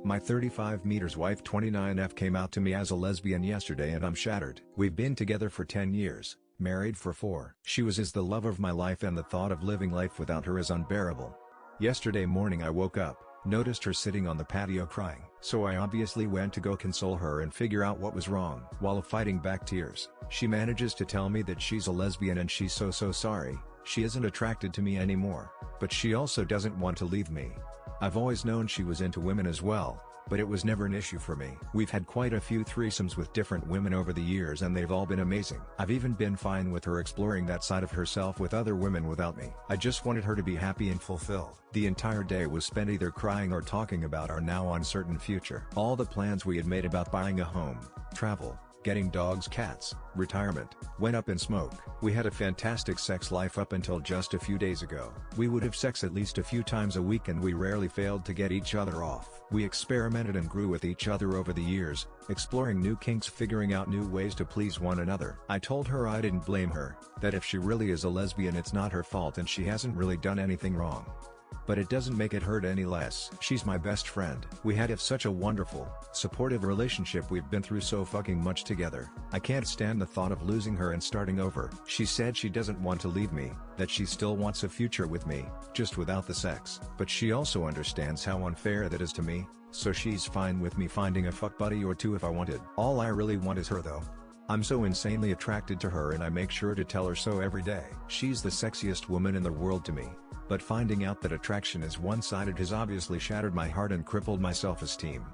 My 35 meters wife 29F came out to me as a lesbian yesterday and I'm shattered. We've been together for 10 years, married for 4. She is the love of my life and the thought of living life without her is unbearable. Yesterday morning I woke up, noticed her sitting on the patio crying. So I obviously went to go console her and figure out what was wrong. While fighting back tears, she manages to tell me that she's a lesbian and she's so sorry, she isn't attracted to me anymore, but she also doesn't want to leave me. I've always known she was into women as well, but it was never an issue for me. We've had quite a few threesomes with different women over the years and they've all been amazing. I've even been fine with her exploring that side of herself with other women without me. I just wanted her to be happy and fulfilled. The entire day was spent either crying or talking about our now uncertain future. All the plans we had made about buying a home, travel, getting dogs, cats, retirement, went up in smoke. We had a fantastic sex life up until just a few days ago. We would have sex at least a few times a week and we rarely failed to get each other off. We experimented and grew with each other over the years, exploring new kinks, figuring out new ways to please one another. I told her I didn't blame her, that if she really is a lesbian it's not her fault and she hasn't really done anything wrong. But it doesn't make it hurt any less. She's my best friend. We had such a wonderful, supportive relationship. We've been through so fucking much together. I can't stand the thought of losing her and starting over. She said she doesn't want to leave me, that she still wants a future with me, just without the sex. But she also understands how unfair that is to me, so she's fine with me finding a fuck buddy or two if I wanted. All I really want is her though. I'm so insanely attracted to her and I make sure to tell her so every day. She's the sexiest woman in the world to me. But finding out that attraction is one-sided has obviously shattered my heart and crippled my self-esteem.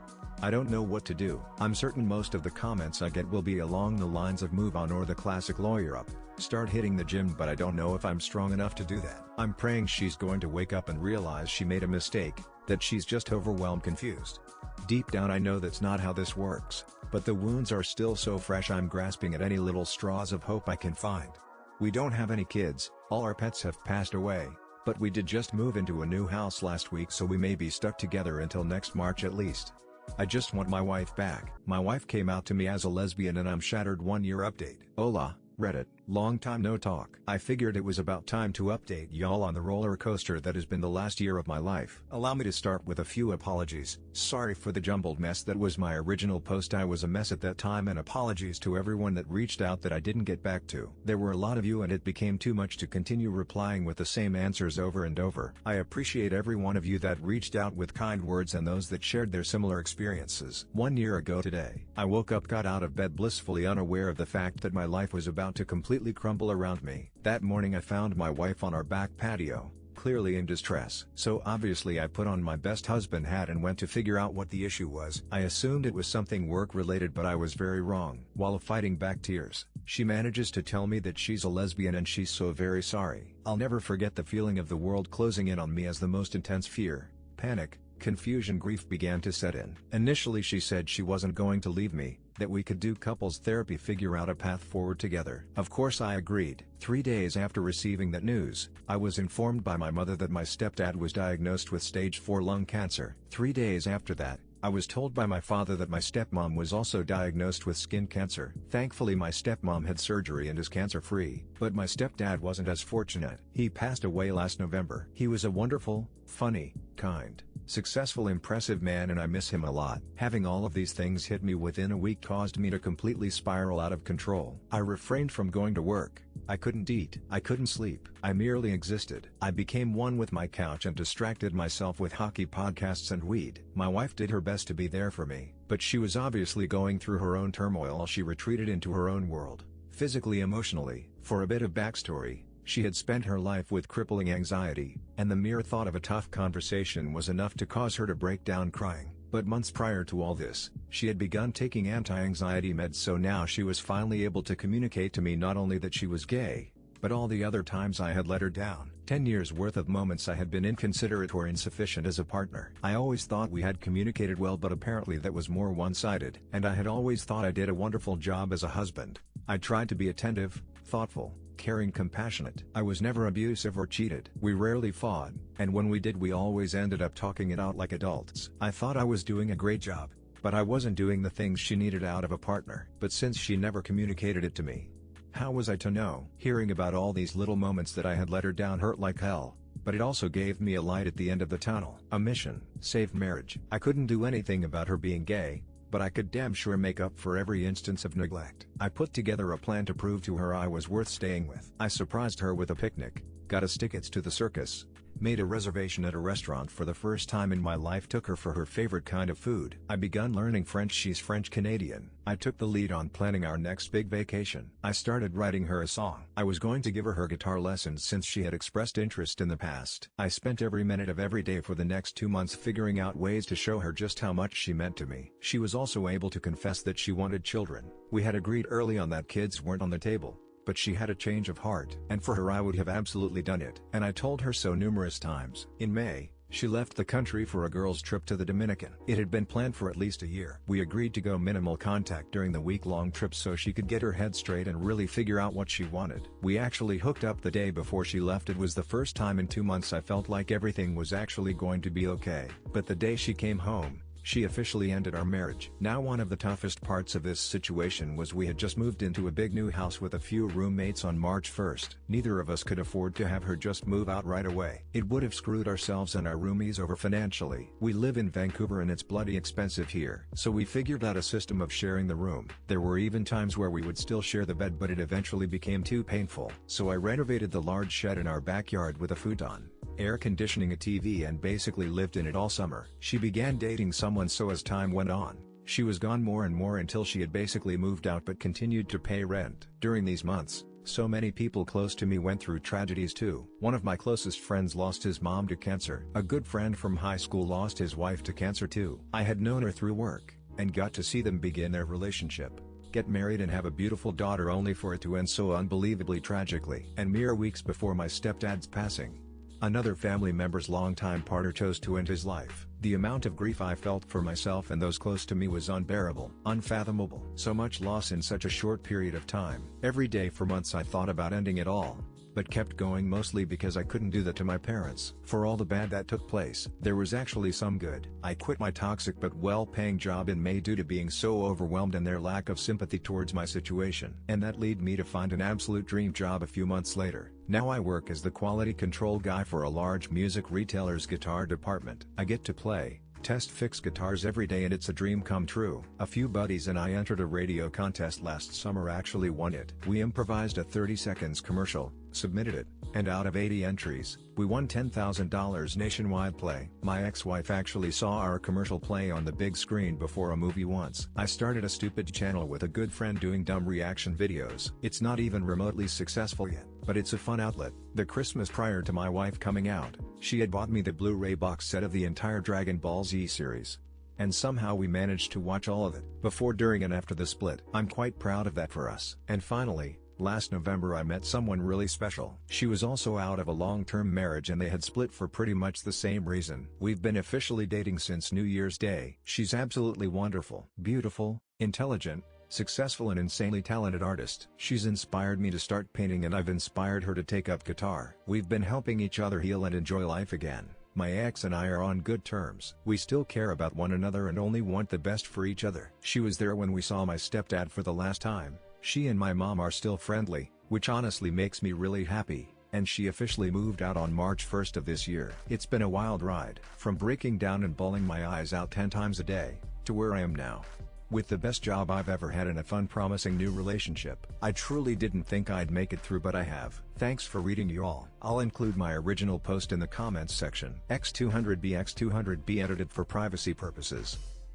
I don't know what to do. I'm certain most of the comments I get will be along the lines of move on or the classic lawyer up, start hitting the gym, but I don't know if I'm strong enough to do that. I'm praying she's going to wake up and realize she made a mistake, that she's just overwhelmed, confused. Deep down I know that's not how this works, but the wounds are still so fresh I'm grasping at any little straws of hope I can find. We don't have any kids, all our pets have passed away. But we did just move into a new house last week, so we may be stuck together until next March at least. I just want my wife back. My wife came out to me as a lesbian and I'm shattered. 1 year update. Hola, Reddit, long time no talk. I figured it was about time to update y'all on the roller coaster that has been the last year of my life. Allow me to start with a few apologies. Sorry for the jumbled mess that was my original post. I was a mess at that time, and apologies to everyone that reached out that I didn't get back to. There were a lot of you and it became too much to continue replying with the same answers over and over. I appreciate every one of you that reached out with kind words and those that shared their similar experiences. 1 year ago today, I woke up, got out of bed blissfully unaware of the fact that my life was about to completely crumble around me. That morning I found my wife on our back patio, clearly in distress. So obviously I put on my best husband hat and went to figure out what the issue was. I assumed it was something work related, but I was very wrong. While fighting back tears, she manages to tell me that she's a lesbian and she's so very sorry. I'll never forget the feeling of the world closing in on me as the most intense fear, panic, confusion, grief began to set in. Initially she said she wasn't going to leave me, that we could do couples therapy, figure out a path forward together. Of course I agreed. 3 days after receiving that news, I was informed by my mother that my stepdad was diagnosed with stage 4 lung cancer. 3 days after that, I was told by my father that my stepmom was also diagnosed with skin cancer. Thankfully my stepmom had surgery and is cancer-free, but my stepdad wasn't as fortunate. He passed away last November. He was a wonderful, funny, kind, successful, impressive man and I miss him a lot. Having all of these things hit me within a week caused me to completely spiral out of control. I refrained from going to work. I couldn't eat. I couldn't sleep. I merely existed. I became one with my couch and distracted myself with hockey, podcasts and weed. My wife did her best to be there for me, but she was obviously going through her own turmoil. She retreated into her own world, physically, emotionally. For a bit of backstory, she had spent her life with crippling anxiety, and the mere thought of a tough conversation was enough to cause her to break down crying. But months prior to all this, she had begun taking anti-anxiety meds, so now she was finally able to communicate to me not only that she was gay, but all the other times I had let her down. 10 years worth of moments I had been inconsiderate or insufficient as a partner. I always thought we had communicated well, but apparently that was more one-sided. And I had always thought I did a wonderful job as a husband. I tried to be attentive, thoughtful, caring, compassionate. I was never abusive or cheated. We rarely fought, and when we did we always ended up talking it out like adults. I thought I was doing a great job, but I wasn't doing the things she needed out of a partner. But since she never communicated it to me, how was I to know? Hearing about all these little moments that I had let her down hurt like hell. but it also gave me a light at the end of the tunnel. A mission: save marriage. I couldn't do anything about her being gay, but I could damn sure make up for every instance of neglect. I put together a plan to prove to her I was worth staying with. I surprised her with a picnic, got us tickets to the circus, made a reservation at a restaurant for the first time in my life, took her for her favorite kind of food. I begun learning French, she's French-Canadian. I took the lead on planning our next big vacation. I started writing her a song. I was going to give her guitar lessons since she had expressed interest in the past. I spent every minute of every day for the next 2 months figuring out ways to show her just how much she meant to me. She was also able to confess that she wanted children. We had agreed early on that kids weren't on the table, but she had a change of heart, and for her I would have absolutely done it, and I told her so numerous times. In May, she left the country for a girls' trip to the Dominican. It had been planned for at least a year. We agreed to go minimal contact during the week-long trip so she could get her head straight and really figure out what she wanted. We actually hooked up the day before she left. It was the first time in 2 months I felt like everything was actually going to be okay. But the day she came home, she officially ended our marriage. Now, one of the toughest parts of this situation was we had just moved into a big new house with a few roommates on March 1st. Neither of us could afford to have her just move out right away. It would have screwed ourselves and our roomies over financially. We live in Vancouver and it's bloody expensive here. So we figured out a system of sharing the room. There were even times where we would still share the bed, but it eventually became too painful. So I renovated the large shed in our backyard with a futon, air conditioning, a TV, and basically lived in it all summer. She began dating someone, so as time went on, she was gone more and more until she had basically moved out but continued to pay rent. During these months, so many people close to me went through tragedies too. One of my closest friends lost his mom to cancer. A good friend from high school lost his wife to cancer too. I had known her through work, and got to see them begin their relationship, get married, and have a beautiful daughter, only for it to end so unbelievably tragically. And mere weeks before my stepdad's passing, another family member's longtime partner chose to end his life. The amount of grief I felt for myself and those close to me was unbearable, unfathomable. So much loss in such a short period of time. Every day for months I thought about ending it all, but kept going, mostly because I couldn't do that to my parents. For all the bad that took place, there was actually some good. I quit my toxic but well-paying job in May due to being so overwhelmed and their lack of sympathy towards my situation. And that led me to find an absolute dream job a few months later. Now I work as the quality control guy for a large music retailer's guitar department. I get to play, test, fix guitars every day, and it's a dream come true. A few buddies and I entered a radio contest last summer, actually won it. We improvised a 30 seconds commercial, submitted it, and out of 80 entries, we won $10,000 nationwide play. My ex-wife actually saw our commercial play on the big screen before a movie once. I started a stupid channel with a good friend doing dumb reaction videos. It's not even remotely successful yet, but it's a fun outlet. The Christmas prior to my wife coming out, she had bought me the Blu-ray box set of the entire Dragon Ball Z series, and somehow we managed to watch all of it, before, during, and after the split. I'm quite proud of that for us. And finally, last November I met someone really special. She was also out of a long-term marriage and they had split for pretty much the same reason. We've been officially dating since New Year's Day. She's absolutely wonderful, beautiful, intelligent, successful, and insanely talented artist. She's inspired me to start painting, and I've inspired her to take up guitar. We've been helping each other heal and enjoy life again. My ex and I are on good terms. We still care about one another and only want the best for each other. She was there when we saw my stepdad for the last time. She and my mom are still friendly, which honestly makes me really happy, and she officially moved out on March 1st of this year. It's been a wild ride, from breaking down and bawling my eyes out 10 times a day, to where I am now, with the best job I've ever had and a fun, promising new relationship. I truly didn't think I'd make it through, but I have. Thanks for reading, y'all. I'll include my original post in the comments section. X200B edited for privacy purposes.